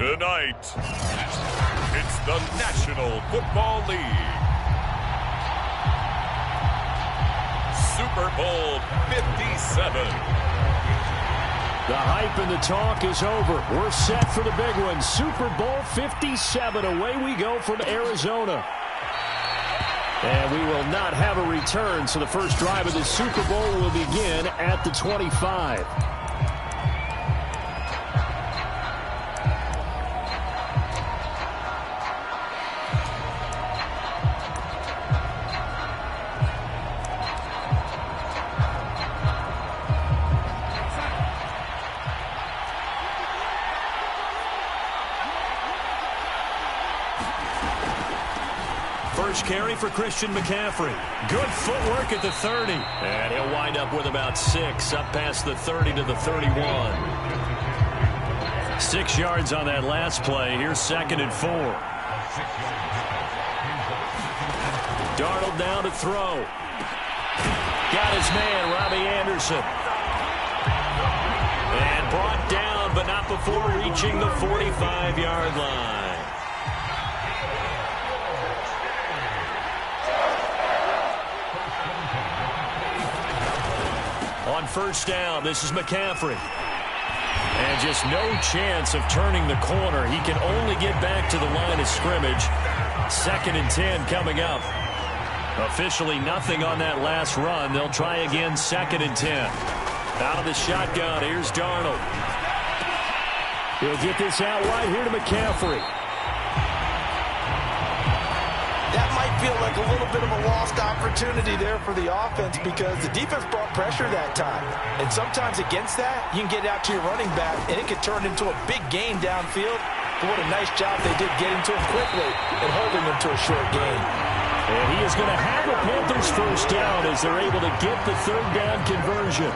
Tonight, it's the National Football League. Super Bowl 57. The hype and the talk is over. We're set for the big one. Super Bowl 57. Away we go from Arizona. And we will not have a return, so the first drive of the Super Bowl will begin at the 25. First carry for Christian McCaffrey. Good footwork at the 30. And he'll wind up with about 6 up past the 30 to the 31. 6 yards on that last play. Here's 2nd and 4. Darnold now to throw. Got his man, Robbie Anderson. And brought down, but not before reaching the 45-yard line. On first down, this is McCaffrey. And just no chance of turning the corner. He can only get back to the line of scrimmage. 2nd and 10 coming up. Officially nothing on that last run. They'll try again 2nd and 10. Out of the shotgun, here's Darnold. He'll get this out wide here to McCaffrey. That might feel like a little bit of a lost opportunity there for the offense because the defense brought pressure that time. And sometimes against that, you can get out to your running back, and it could turn into a big gain downfield. But what a nice job they did getting to him quickly and holding him to a short gain. And he is going to have the Panthers first down as they're able to get the 3rd down conversion.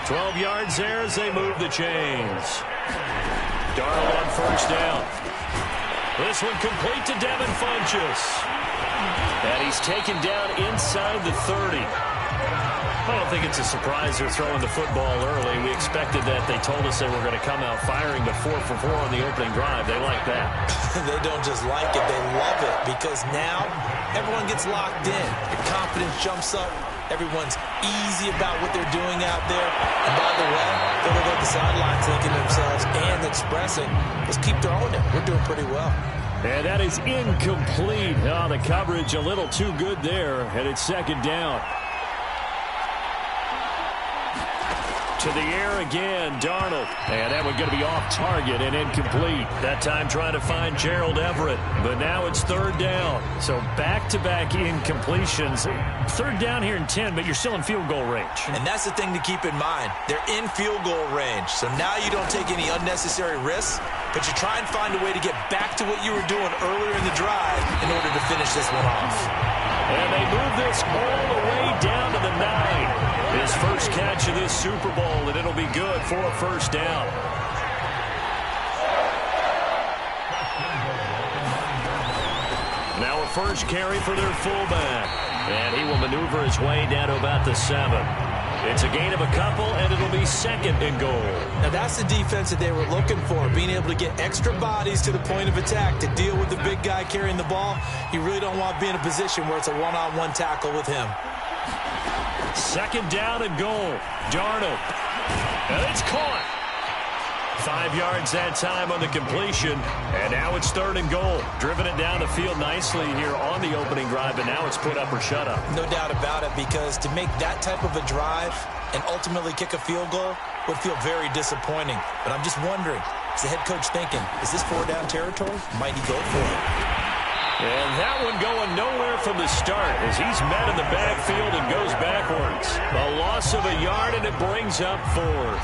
12 yards there as they move the chains. Darnold on first down. This one complete to Devin Funchess. And he's taken down inside the 30. I don't think it's a surprise they're throwing the football early. We expected that. They told us they were going to come out firing, but 4 for 4 on the opening drive. They like that. They don't just like it, they love it, because now everyone gets locked in. Your confidence jumps up. Everyone's easy about what they're doing out there. And by the way, they'll look at the sidelines thinking to themselves and expressing, let's keep throwing it. We're doing pretty well. And that is incomplete. Oh, the coverage a little too good there, and it's 2nd down. To the air again, Darnold. And that one going to be off target and incomplete. That time trying to find Gerald Everett. But now it's 3rd down. So back-to-back incompletions. 3rd down here in 10, but you're still in field goal range. And that's the thing to keep in mind. They're in field goal range. So now you don't take any unnecessary risks, but you try and find a way to get back to what you were doing earlier in the drive in order to finish this one off. And they move this all the way down to the 9. His first catch of this Super Bowl, and it'll be good for a first down. Now a first carry for their fullback. And he will maneuver his way down to about the 7. It's a gain of a couple, and it'll be 2nd and goal. Now that's the defense that they were looking for, being able to get extra bodies to the point of attack to deal with the big guy carrying the ball. You really don't want to be in a position where it's a one-on-one tackle with him. 2nd down and goal. Darnold. And it's caught. 5 yards that time on the completion. And now it's 3rd and goal. Driven it down the field nicely here on the opening drive, but now it's put up or shut up. No doubt about it, because to make that type of a drive and ultimately kick a field goal would feel very disappointing. But I'm just wondering, is the head coach thinking, is this 4-down territory? Might he go for it? And that one going nowhere from the start as he's met in the backfield and goes backwards. A loss of a yard, and it brings up 4th.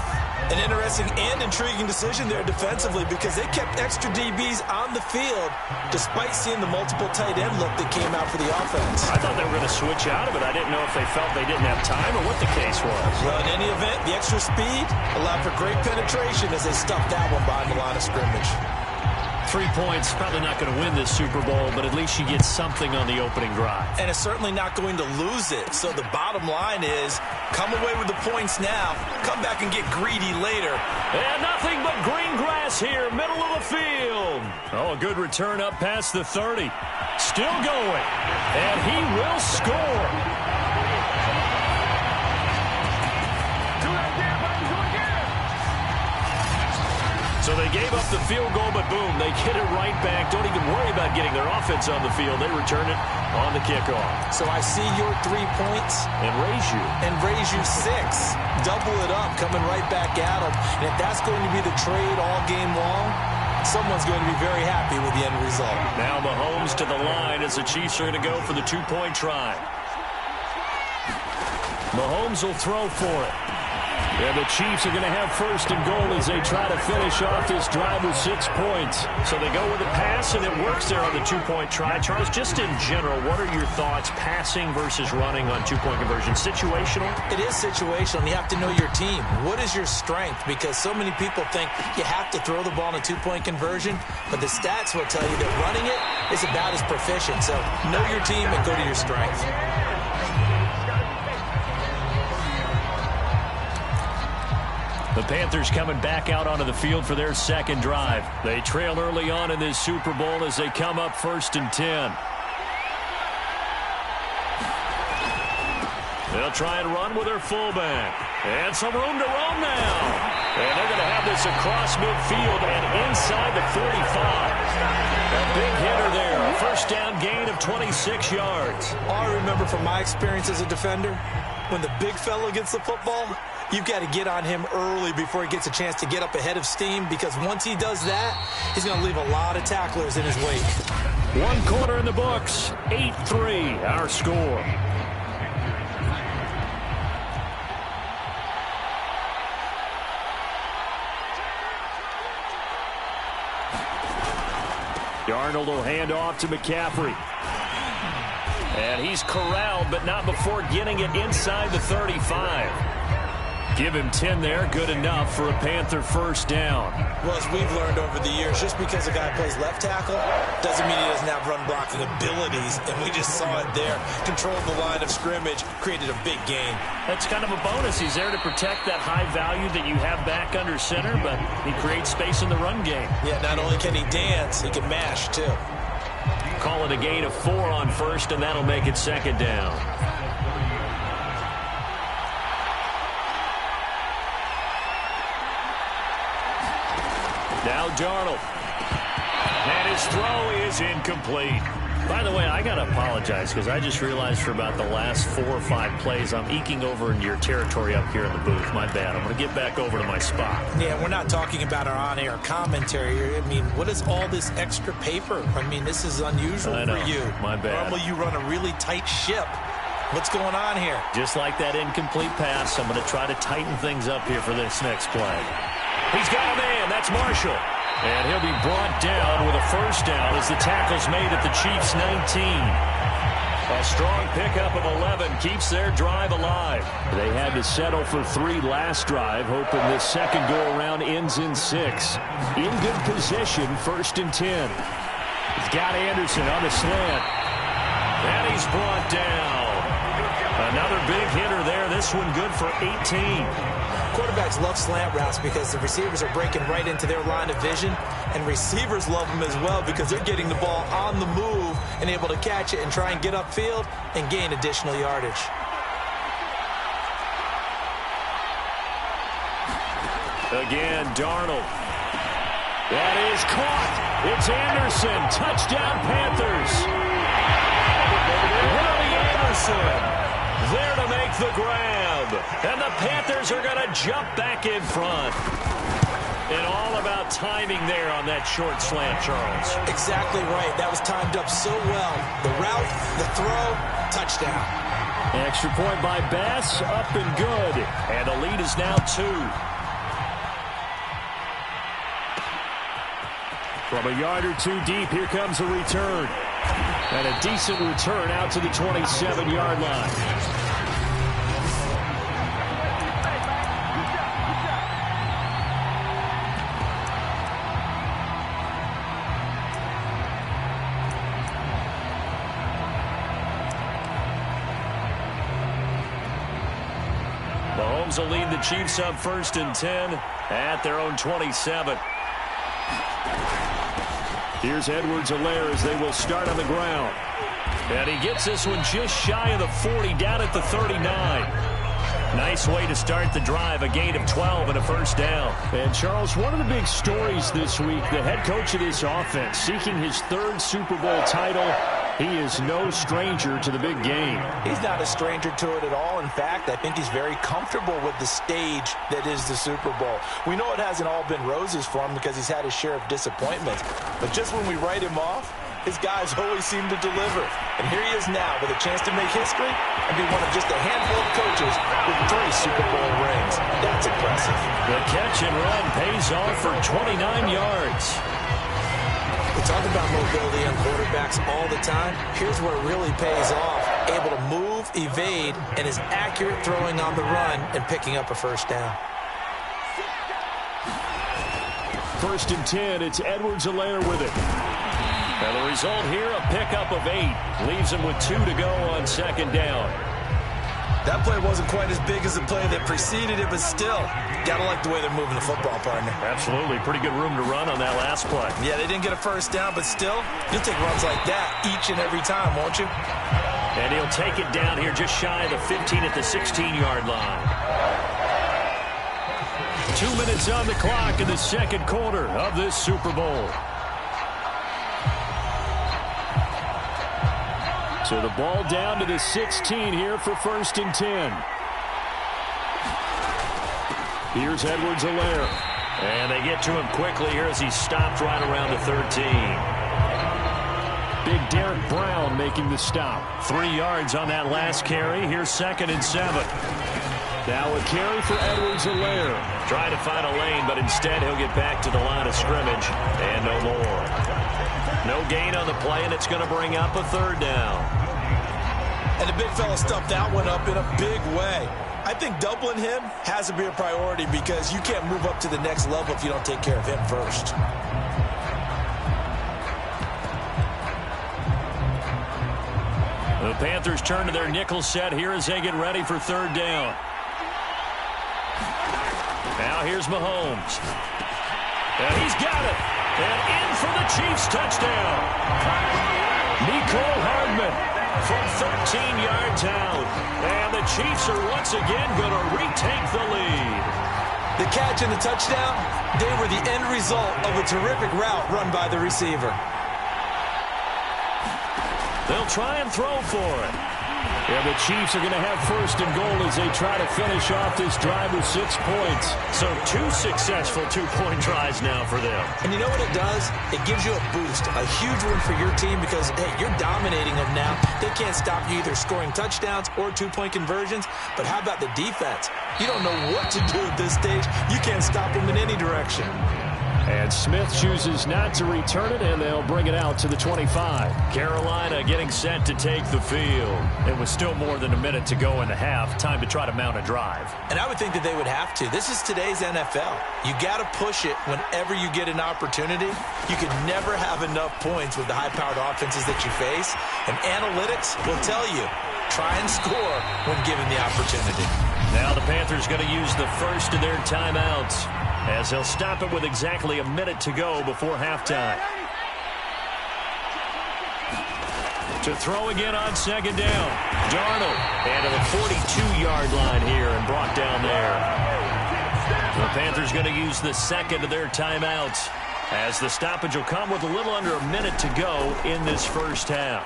An interesting and intriguing decision there defensively, because they kept extra DBs on the field despite seeing the multiple tight end look that came out for the offense. I thought they were going to switch out of it. I didn't know if they felt they didn't have time or what the case was. Well, in any event, the extra speed allowed for great penetration as they stuffed that one behind the line of scrimmage. 3 points, probably not going to win this Super Bowl, but at least you get something on the opening drive. And it's certainly not going to lose it. So the bottom line is, come away with the points now, come back and get greedy later. And nothing but green grass here, middle of the field. Oh, a good return up past the 30. Still going. And he will score. So they gave up the field goal, but boom, they get it right back. Don't even worry about getting their offense on the field. They return it on the kickoff. So I see your 3 points. And raise you 6. Double it up, coming right back at them. And if that's going to be the trade all game long, someone's going to be very happy with the end result. Now Mahomes to the line as the Chiefs are going to go for the 2-point try. Mahomes will throw for it. And the Chiefs are going to have first and goal as they try to finish off this drive with 6 points. So they go with a pass, and it works there on the 2-point try. Charles, just in general, what are your thoughts passing versus running on 2-point conversion? Situational? It is situational. You have to know your team. What is your strength? Because so many people think you have to throw the ball in a 2-point conversion, but the stats will tell you that running it is about as proficient. So know your team and go to your strength. The Panthers coming back out onto the field for their second drive. They trail early on in this Super Bowl as they come up 1st and 10. They'll try and run with their fullback. And some room to roam now. And they're going to have this across midfield and inside the 45. A big hitter there. A first down gain of 26 yards. All I remember from my experience as a defender, when the big fella gets the football, you've got to get on him early before he gets a chance to get up ahead of steam, because once he does that, he's going to leave a lot of tacklers in his wake. 1 quarter in the books. 8-3, our score. Darnold will hand off to McCaffrey. And he's corralled, but not before getting it inside the 35. Give him 10 there, good enough for a Panther first down. Well, as we've learned over the years, just because a guy plays left tackle doesn't mean he doesn't have run blocking abilities, and we just saw it there. Controlled the line of scrimmage, created a big gain. That's kind of a bonus. He's there to protect that high value that you have back under center, but he creates space in the run game. Yeah, not only can he dance, he can mash, too. Call it a gain of 4 on first, and that'll make it second down. Now Darnold. And his throw is incomplete. By the way, I got to apologize because I just realized for about the last 4 or 5 plays, I'm eking over into your territory up here in the booth. My bad. I'm going to get back over to my spot. Yeah, we're not talking about our on-air commentary. I mean, what is all this extra paper? I mean, this is unusual for you. My bad. Normally you run a really tight ship. What's going on here? Just like that incomplete pass, I'm going to try to tighten things up here for this next play. He's got a man. That's Marshall. And he'll be brought down with a first down as the tackle's made at the Chiefs' 19. A strong pickup of 11 keeps their drive alive. They had to settle for 3 last drive, hoping this second go-around ends in 6. In good position, 1st and 10. He's got Anderson on the slant. And he's brought down. Another big hitter there. This one good for 18. Quarterbacks love slant routes because the receivers are breaking right into their line of vision, and receivers love them as well because they're getting the ball on the move and able to catch it and try and get upfield and gain additional yardage. Again, Darnold. That is caught. It's Anderson. Touchdown, Panthers. Willie Anderson there to make the grab. And the Panthers are going to jump back in front. And all about timing there on that short slant, Charles. Exactly right. That was timed up so well. The route, the throw, touchdown. Extra point by Bass, up and good. And the lead is now 2. From a yard or 2 deep, here comes a return. And a decent return out to the 27-yard line. Mahomes will lead the Chiefs up 1st and 10 at their own 27. Here's Edwards-Helaire as they will start on the ground. And he gets this one just shy of the 40, down at the 39. Nice way to start the drive, a gain of 12 and a first down. And, Charles, one of the big stories this week, the head coach of this offense seeking his 3rd Super Bowl title. He is no stranger to the big game. He's not a stranger to it at all. In fact, I think he's very comfortable with the stage that is the Super Bowl. We know it hasn't all been roses for him because he's had his share of disappointments. But just when we write him off, his guys always seem to deliver. And here he is now with a chance to make history and be one of just a handful of coaches with 3 Super Bowl rings. That's impressive. The catch and run pays off for 29 yards. We talk about mobility on quarterbacks all the time. Here's where it really pays off. Able to move, evade, and is accurate throwing on the run and picking up a first down. 1st and 10, it's Edwards-Helaire with it. And the result here, a pickup of 8. Leaves him with 2 to go on 2nd down. That play wasn't quite as big as the play that preceded it, but still, gotta like the way they're moving the football, partner. Absolutely. Pretty good room to run on that last play. Yeah, they didn't get a first down, but still, you'll take runs like that each and every time, won't you? And he'll take it down here just shy of the 15 at the 16-yard line. 2 minutes on the clock in the 2nd quarter of this Super Bowl. So the ball down to the 16 here for 1st and 10. Here's Edwards-Helaire. And they get to him quickly here as he stopped right around the 13. Big Derek Brown making the stop. 3 yards on that last carry. Here's 2nd and 7. Now a carry for Edwards-Helaire. Trying to find a lane, but instead he'll get back to the line of scrimmage. And no more. No gain on the play, and it's going to bring up a 3rd down. And the big fella stuffed that one up in a big way. I think doubling him has to be a priority because you can't move up to the next level if you don't take care of him first. The Panthers turn to their nickel set here as they get ready for 3rd down. Now here's Mahomes. And he's got it. And in for the Chiefs touchdown. Nicole Hardman from 13 yards out. And the Chiefs are once again going to retake the lead. The catch and the touchdown, they were the end result of a terrific route run by the receiver. They'll try and throw for it. Yeah, the Chiefs are going to have 1st and goal as they try to finish off this drive with 6 points. So 2 successful 2-point tries now for them. And you know what it does? It gives you a boost, a huge one for your team because, hey, you're dominating them now. They can't stop you either scoring touchdowns or 2-point conversions. But how about the defense? You don't know what to do at this stage. You can't stop them in any direction. And Smith chooses not to return it, and they'll bring it out to the 25. Carolina getting set to take the field. It was still more than a minute to go in the half. Time to try to mount a drive. And I would think that they would have to. This is today's NFL. You got to push it whenever you get an opportunity. You can never have enough points with the high-powered offenses that you face. And analytics will tell you, try and score when given the opportunity. Now the Panthers going to use the first of their timeouts, as they'll stop it with exactly a minute to go before halftime. To throw again on 2nd down. Darnold, and to the 42-yard line here and brought down there. The Panthers going to use the 2nd of their timeouts, as the stoppage will come with a little under a minute to go in this first half.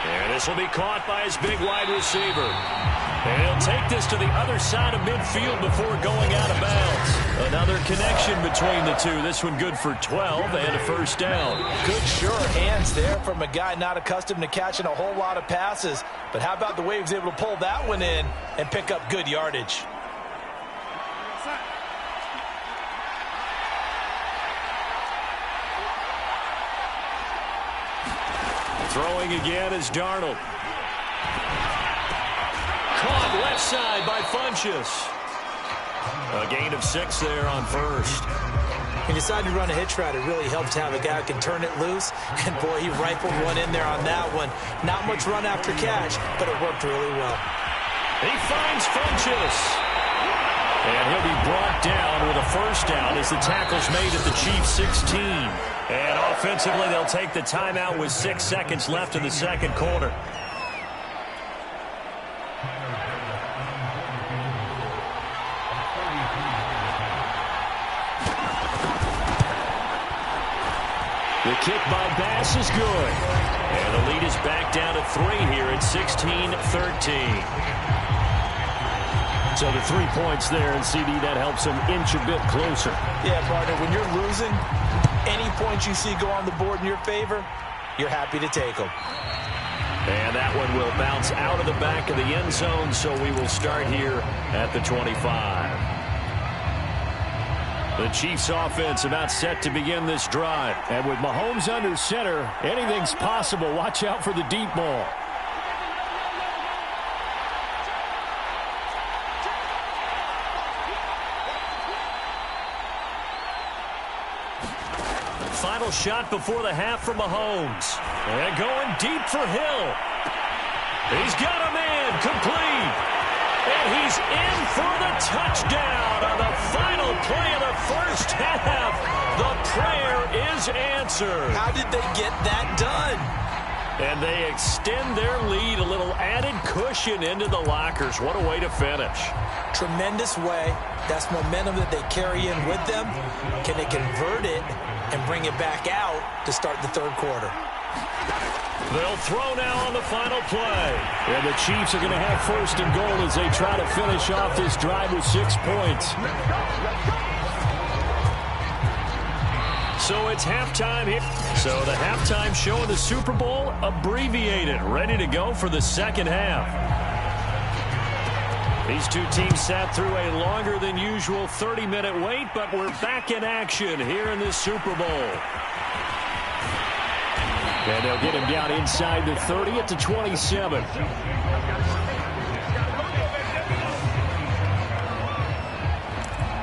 And this will be caught by his big wide receiver. And he'll take this to the other side of midfield before going out of bounds. Another connection between the two. This one good for 12 and a first down. Good sure hands there from a guy not accustomed to catching a whole lot of passes. But how about the way he was able to pull that one in and pick up good yardage? Throwing again is Darnold. Caught left side by Funchess. A gain of 6 there on first. He decided to run a hitch route. It really helped to have a guy who can turn it loose. And, boy, he rifled one in there on that one. Not much run after catch, but it worked really well. He finds Funchess. And he'll be brought down with a first down as the tackle's made at the Chiefs' 16. And offensively, they'll take the timeout with 6 seconds left in the second quarter. The kick by Bass is good. And the lead is back down to 3 here at 16-13. So the 3 points there, and CD, that helps them inch a bit closer. Yeah, partner, when you're losing, any points you see go on the board in your favor, you're happy to take them. And that one will bounce out of the back of the end zone, so we will start here at the 25. The Chiefs offense about set to begin this drive. And with Mahomes under center, anything's possible. Watch out for the deep ball. Final shot before the half for Mahomes. And going deep for Hill. He's got a man complete. And he's in for the touchdown on the final play of the first half. The prayer is answered. How did they get that done? And they extend their lead, a little added cushion into the lockers. What a way to finish. Tremendous way. That's momentum that they carry in with them. Can they convert it and bring it back out to start the third quarter? They'll throw now on the final play. And the Chiefs are going to have first and goal as they try to finish off this drive with 6 points. So it's halftime here. So the halftime show of the Super Bowl abbreviated, ready to go for the second half. These two teams sat through a longer than usual 30-minute wait, but we're back in action here in this Super Bowl. And they'll get him down inside the 30 at the 27.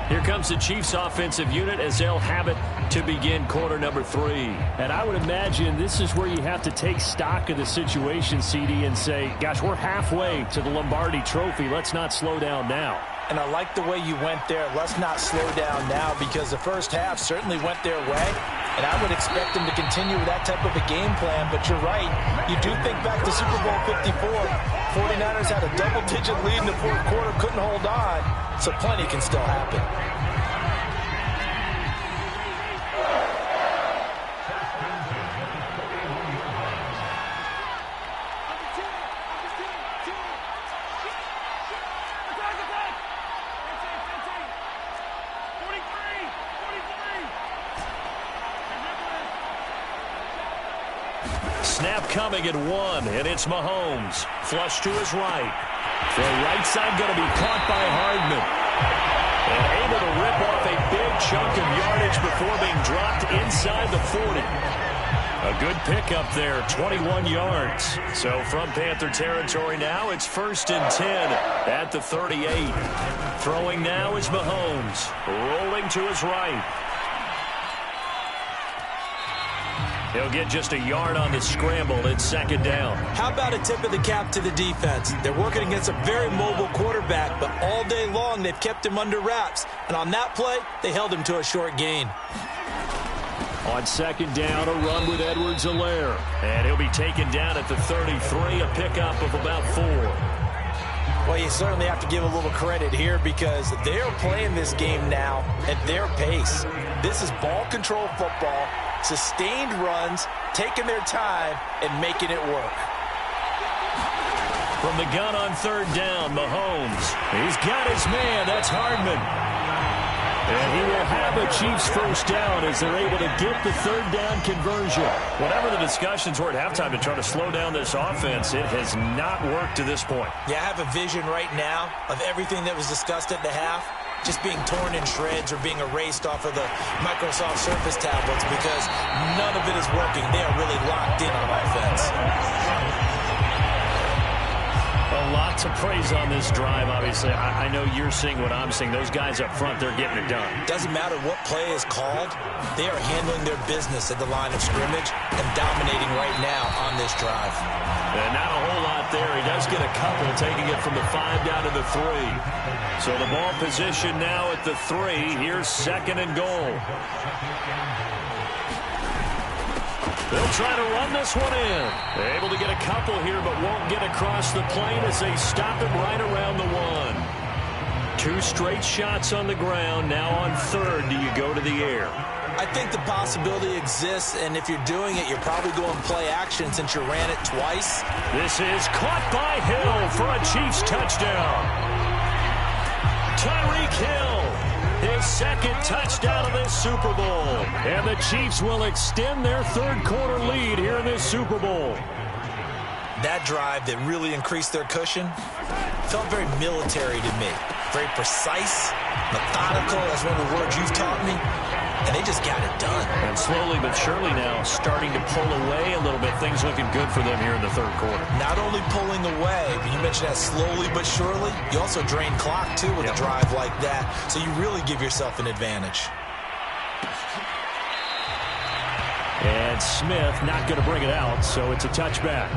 Here comes the Chiefs offensive unit as they'll have it to begin quarter number 3. And I would imagine this is where you have to take stock of the situation, CD, and say, gosh, we're halfway to the Lombardi Trophy. Let's not slow down now. And I like the way you went there. Let's not slow down now, because the first half certainly went their way. And I would expect them to continue with that type of a game plan. But you're right. You do think back to Super Bowl 54. 49ers had a double-digit lead in the fourth quarter, couldn't hold on. So plenty can still happen. Snap coming at 1, and it's Mahomes. Flush to his right. The right side going to be caught by Hardman. And able to rip off a big chunk of yardage before being dropped inside the 40. A good pickup there, 21 yards. So from Panther territory now, it's 1st and 10 at the 38. Throwing now is Mahomes. Rolling to his right. He'll get just a yard on the scramble. It's 2nd down. How about a tip of the cap to the defense? They're working against a very mobile quarterback, but all day long they've kept him under wraps. And on that play, they held him to a short gain. On 2nd down, a run with Edwards-Helaire. And he'll be taken down at the 33, a pickup of about 4. Well, you certainly have to give a little credit here, because they're playing this game now at their pace. This is ball control football, sustained runs, taking their time, and making it work. From the gun on 3rd down, Mahomes. He's got his man. That's Hardman. And he will have a Chiefs first down as they're able to get the 3rd down conversion. Whatever the discussions were at halftime to try to slow down this offense, it has not worked to this point. Yeah, I have a vision right now of everything that was discussed at the half just being torn in shreds or being erased off of the Microsoft Surface tablets, because none of it is working. They are really locked in on offense. A lot Lots of praise on this drive, obviously. I know you're seeing what I'm seeing. Those guys up front, they're getting it done. Doesn't matter what play is called. They are handling their business at the line of scrimmage and dominating right now on this drive. And not a whole lot there. He does get a couple, taking it from the 5 down to the 3. So the ball position now at the 3. Here's 2nd and goal. They'll try to run this one in. They're able to get a couple here, but won't get across the plane as they stop him right around the 1. 2 straight shots on the ground. Now on 3rd, do you go to the air? I think the possibility exists, and if you're doing it, you're probably going play action since you ran it twice. This is caught by Hill for a Chiefs touchdown. Tyreek Hill. His 2nd touchdown of this Super Bowl. And the Chiefs will extend their 3rd quarter lead here in this Super Bowl. That drive that really increased their cushion felt very military to me. Very precise, methodical, that's one of the words you've taught me. And they just got it done. And slowly but surely now starting to pull away a little bit. Things looking good for them here in the 3rd quarter. Not only pulling away, but you mentioned that slowly but surely. You also drain clock, too, with a drive like that. So you really give yourself an advantage. And Smith not going to bring it out, so it's a touchback.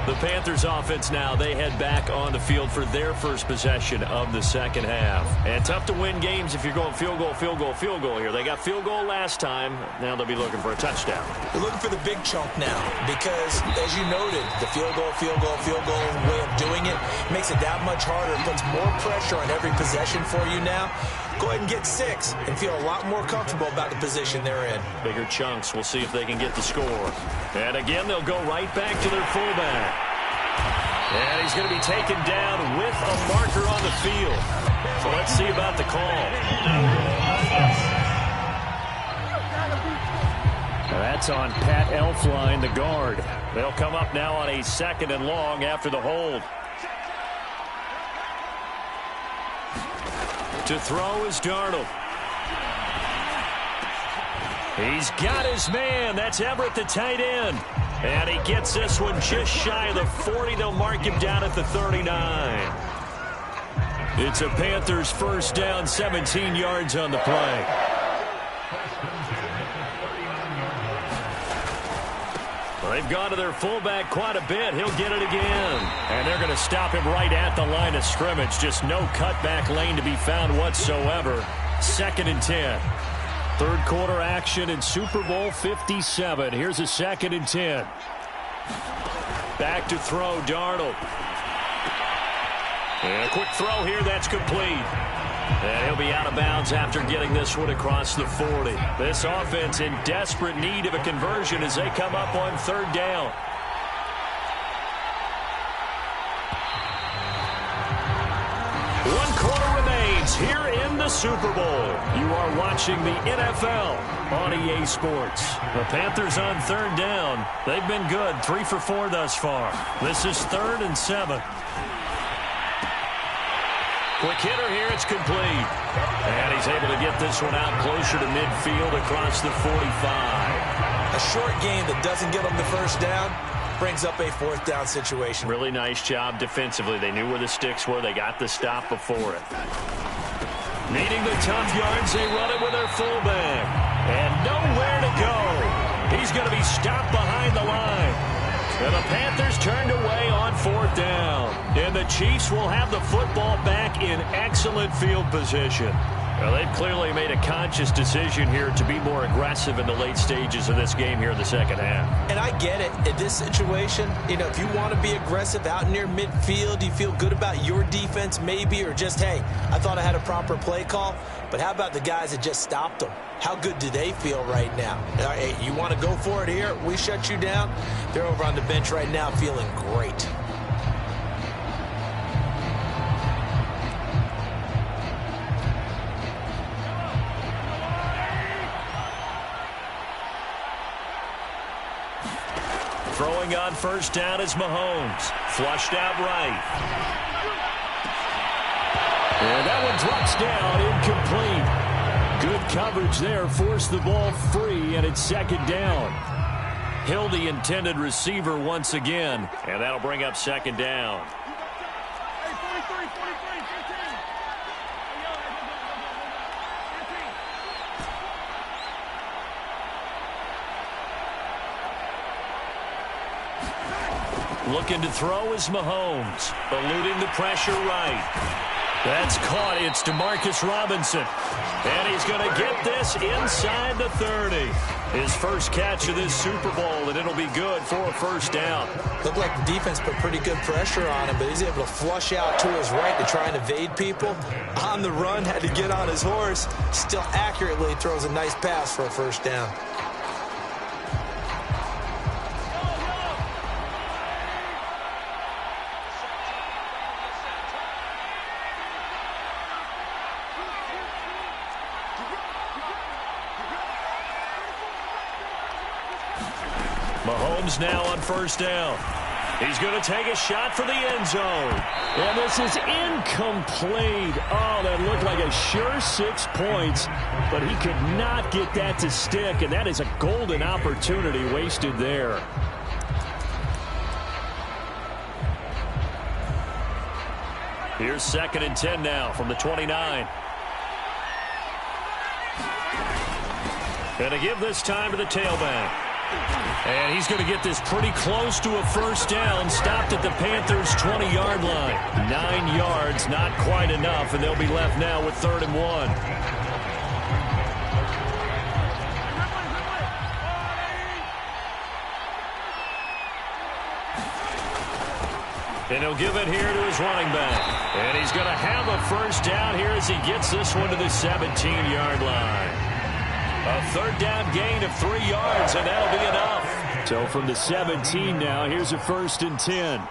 The Panthers offense now, they head back on the field for their first possession of the 2nd half. And tough to win games if you're going field goal, field goal, field goal here. They got field goal last time. Now they'll be looking for a touchdown. They're looking for the big chunk now because, as you noted, the field goal way of doing it makes it that much harder. It puts more pressure on every possession for you now. Go ahead and get 6 and feel a lot more comfortable about the position they're in. Bigger chunks. We'll see if they can get the score. And again, they'll go right back to their fullback. And he's going to be taken down with a marker on the field. So let's see about the call. That's on Pat Elflein, the guard. They'll come up now on a 2nd and long after the hold. To throw is Darnold. He's got his man. That's Everett, the tight end. And he gets this one just shy of the 40. They'll mark him down at the 39. It's a Panthers first down, 17 yards on the play. They've gone to their fullback quite a bit. He'll get it again. And they're going to stop him right at the line of scrimmage. Just no cutback lane to be found whatsoever. 2nd and 10. 3rd quarter action in Super Bowl 57. Here's a 2nd and 10. Back to throw, Darnold. And a quick throw here, that's complete. And he'll be out of bounds after getting this one across the 40. This offense in desperate need of a conversion as they come up on 3rd down. One quarter remains here in the Super Bowl. You are watching the NFL on EA Sports. The Panthers on 3rd down. They've been good, 3 for 4 thus far. This is 3rd and 7. Quick hitter here, it's complete. And he's able to get this one out closer to midfield across the 45. A short game that doesn't get them the first down brings up a 4th down situation. Really nice job defensively. They knew where the sticks were. They got the stop before it. Needing the tough yards, they run it with their fullback. And nowhere to go. He's going to be stopped behind the line. And the Panthers turned away on 4th down. And the Chiefs will have the football back in excellent field position. Well, they've clearly made a conscious decision here to be more aggressive in the late stages of this game here in the 2nd half. And I get it. In this situation, you know, if you want to be aggressive out near midfield, you feel good about your defense maybe, or just, hey, I thought I had a proper play call. But how about the guys that just stopped them? How good do they feel right now? Hey, you want to go for it here? We shut you down? They're over on the bench right now feeling great. Throwing on 1st down is Mahomes. Flushed out right. And that one drops down, incomplete. Good coverage there, forced the ball free, and it's 2nd down. Hill, the intended receiver once again, and that'll bring up second down. Looking to throw is Mahomes, eluding the pressure right. That's caught. It's DeMarcus Robinson. And he's going to get this inside the 30. His first catch of this Super Bowl, and it'll be good for a first down. Looked like the defense put pretty good pressure on him, but he's able to flush out to his right to try and evade people. On the run, had to get on his horse. Still accurately throws a nice pass for a first down. Mahomes now on first down. He's going to take a shot for the end zone. And this is incomplete. Oh, that looked like a sure 6 points, but he could not get that to stick, and that is a golden opportunity wasted there. Here's 2nd and 10 now from the 29. Going to give this time to the tailback. And he's going to get this pretty close to a first down. Stopped at the Panthers' 20-yard line. 9 yards, not quite enough, and they'll be left now with 3rd and 1. And he'll give it here to his running back. And he's going to have a first down here as he gets this one to the 17-yard line. A 3rd down gain of 3 yards, and that'll be enough. So from the 17 now, here's a 1st and 10.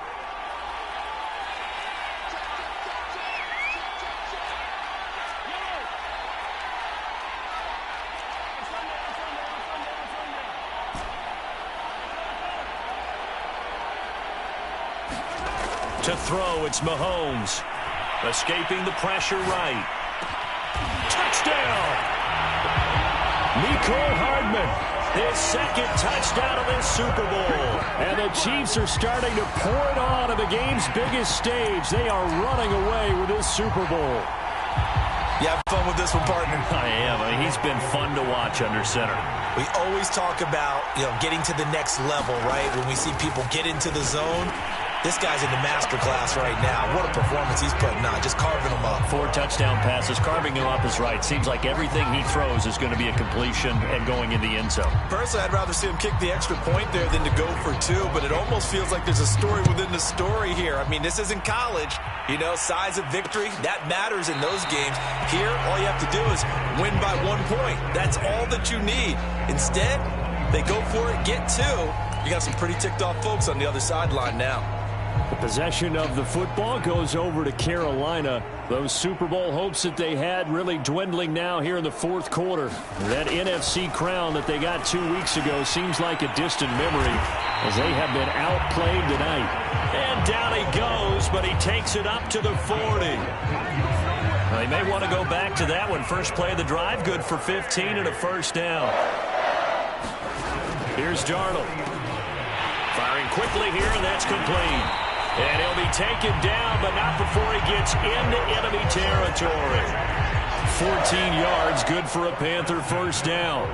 To throw, it's Mahomes. Escaping the pressure right. Touchdown! Mecole Hardman, his 2nd touchdown of this Super Bowl. And the Chiefs are starting to pour it on the game's biggest stage. They are running away with this Super Bowl. You have fun with this one, partner? I am. I mean, he's been fun to watch under center. We always talk about, getting to the next level, right? When we see people get into the zone. This guy's in the master class right now. What a performance he's putting on, just carving them up. 4 touchdown passes, carving him up is right. Seems like everything he throws is going to be a completion and going in the end zone. Personally, I'd rather see him kick the extra point there than to go for 2, but it almost feels like there's a story within the story here. I mean, this isn't college. Size of victory, that matters in those games. Here, all you have to do is win by 1 point. That's all that you need. Instead, they go for it, get 2. You got some pretty ticked off folks on the other sideline now. The possession of the football goes over to Carolina. Those Super Bowl hopes that they had really dwindling now here in the 4th quarter. That NFC crown that they got 2 weeks ago seems like a distant memory as they have been outplayed tonight. And down he goes, but he takes it up to the 40. Well, he may want to go back to that one. First play of the drive, good for 15 and a first down. Here's Darnold. Firing quickly here, and that's complete. And he'll be taken down, but not before he gets into enemy territory. 14 yards, good for a Panther first down.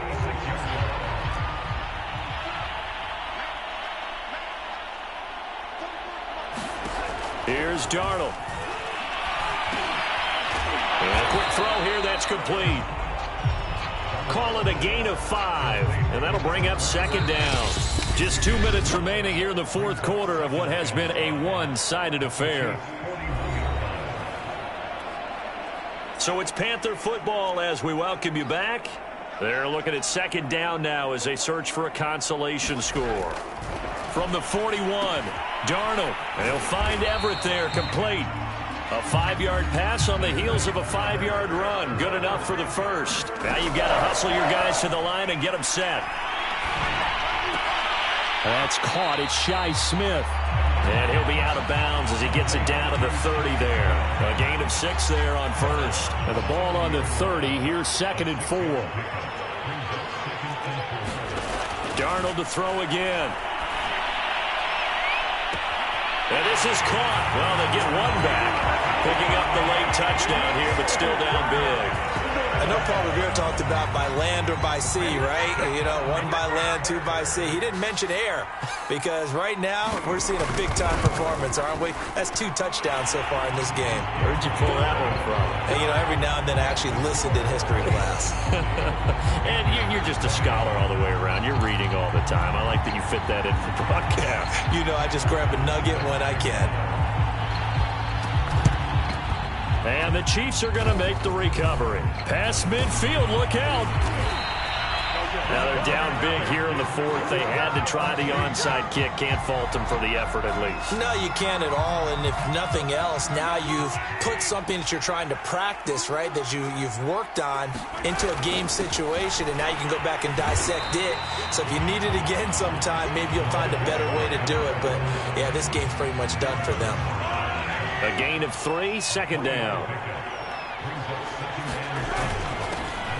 Here's Darnold. And a quick throw here, that's complete. Call it a gain of 5, and that'll bring up 2nd down. Just 2 minutes remaining here in the 4th quarter of what has been a one-sided affair. So it's Panther football as we welcome you back. They're looking at 2nd down now as they search for a consolation score. From the 41, Darnold, and he'll find Everett there, complete. A 5-yard pass on the heels of a 5-yard run. Good enough for the first. Now you've got to hustle your guys to the line and get them set. That's caught. It's Shi Smith. And he'll be out of bounds as he gets it down to the 30 there. A gain of 6 there on first. And the ball on the 30. Here's 2nd and 4. Darnold to throw again. And this is caught. Well, they get one back. Picking up the late touchdown here, but still down big. I know Paul Revere talked about by land or by sea, right? You know, one by land, two by sea. He didn't mention air because right now we're seeing a big-time performance, aren't we? That's 2 touchdowns so far in this game. Where'd you pull that one from? And, you know, every now and then I actually listened in history class. And you're just a scholar all the way around. You're reading all the time. I like that you fit that in for broadcast. You know, I just grab a nugget when I can. And the Chiefs are going to make the recovery. Past midfield, look out. Now they're down big here in the 4th. They had to try the onside kick. Can't fault them for the effort at least. No, you can't at all. And if nothing else, now you've put something that you're trying to practice, right, that you've worked on into a game situation, and now you can go back and dissect it. So if you need it again sometime, maybe you'll find a better way to do it. But, yeah, this game's pretty much done for them. A gain of 3, 2nd down.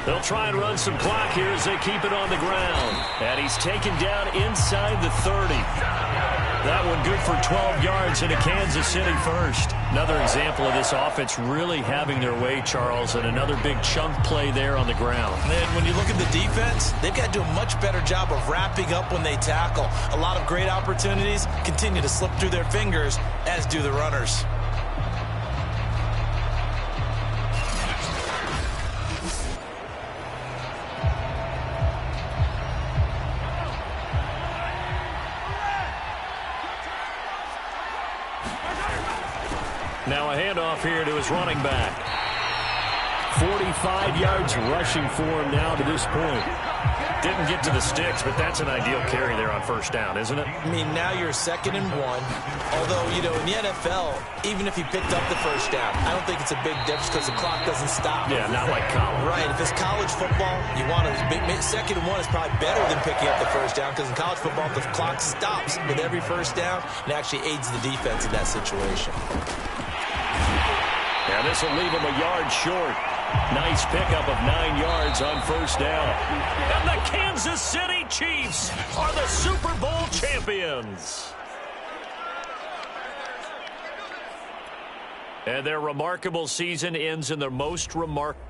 They'll try and run some clock here as they keep it on the ground. And he's taken down inside the 30. That one good for 12 yards into Kansas City first. Another example of this offense really having their way, Charles, and another big chunk play there on the ground. And then when you look at the defense, they've got to do a much better job of wrapping up when they tackle. A lot of great opportunities continue to slip through their fingers, as do the runners. Now a handoff here to his running back. 45 yards rushing for him now to this point. Didn't get to the sticks, but that's an ideal carry there on 1st down, isn't it? I mean, now you're 2nd and 1. Although, you know, in the NFL, even if he picked up the 1st down, I don't think it's a big difference because the clock doesn't stop. Yeah, not like college. Right. If it's college football, you want to 2nd and 1 is probably better than picking up the 1st down because in college football, the clock stops with every 1st down and actually aids the defense in that situation. Yeah, this will leave him a yard short. Nice pickup of 9 yards on 1st down. And the Kansas City Chiefs are the Super Bowl champions. And their remarkable season ends in their most remarkable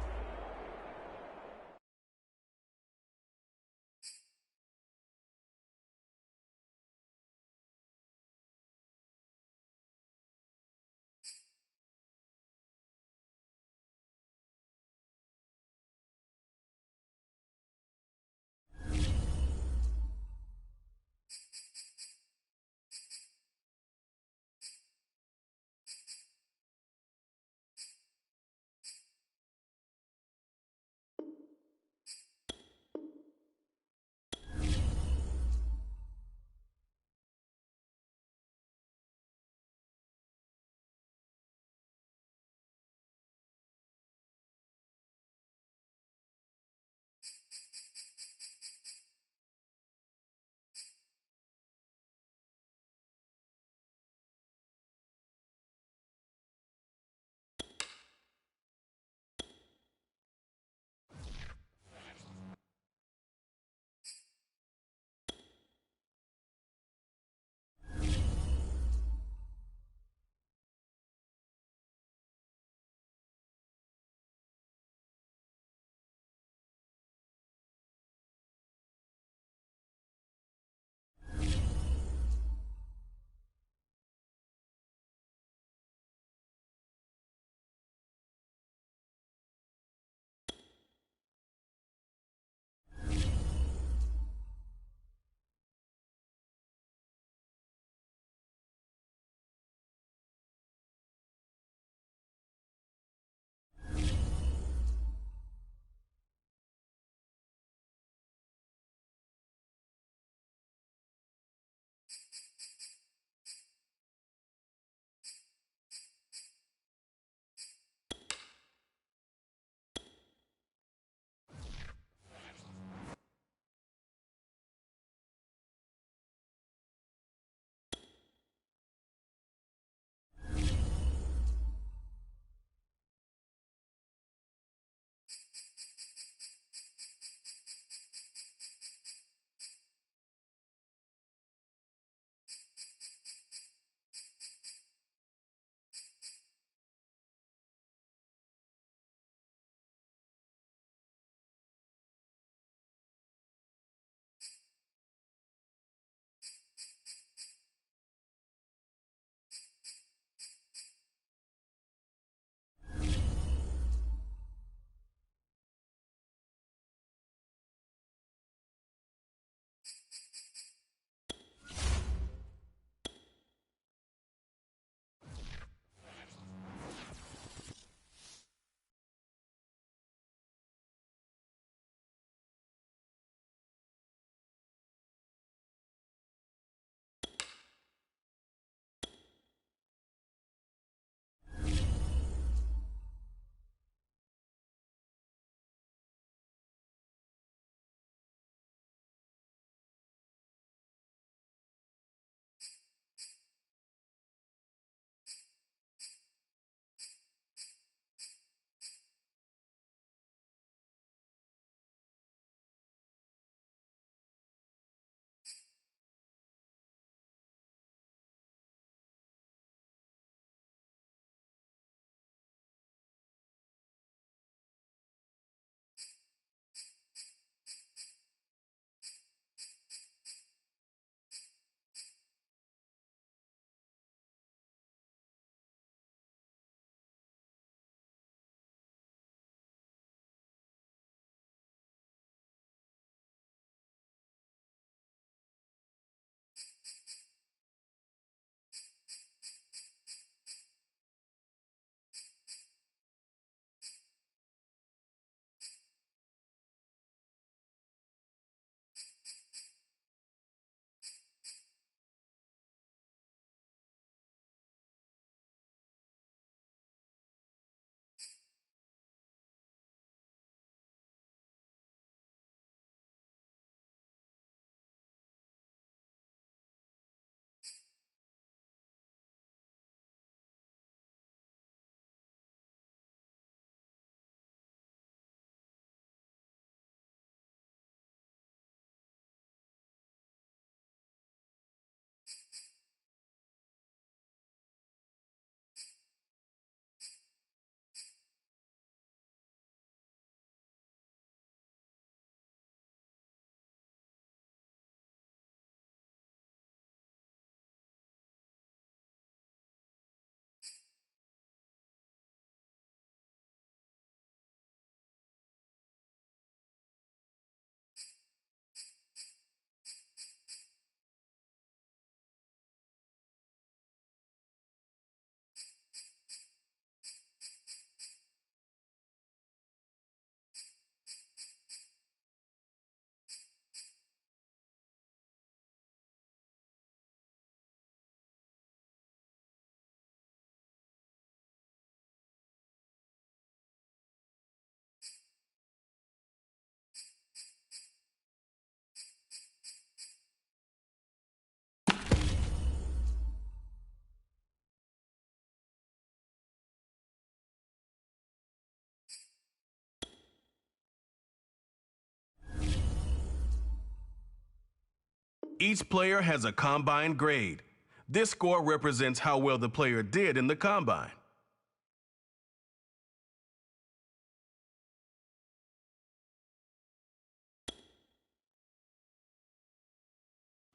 Each player has a combine grade. This score represents how well the player did in the combine.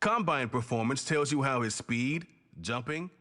Combine performance tells you how his speed, jumping,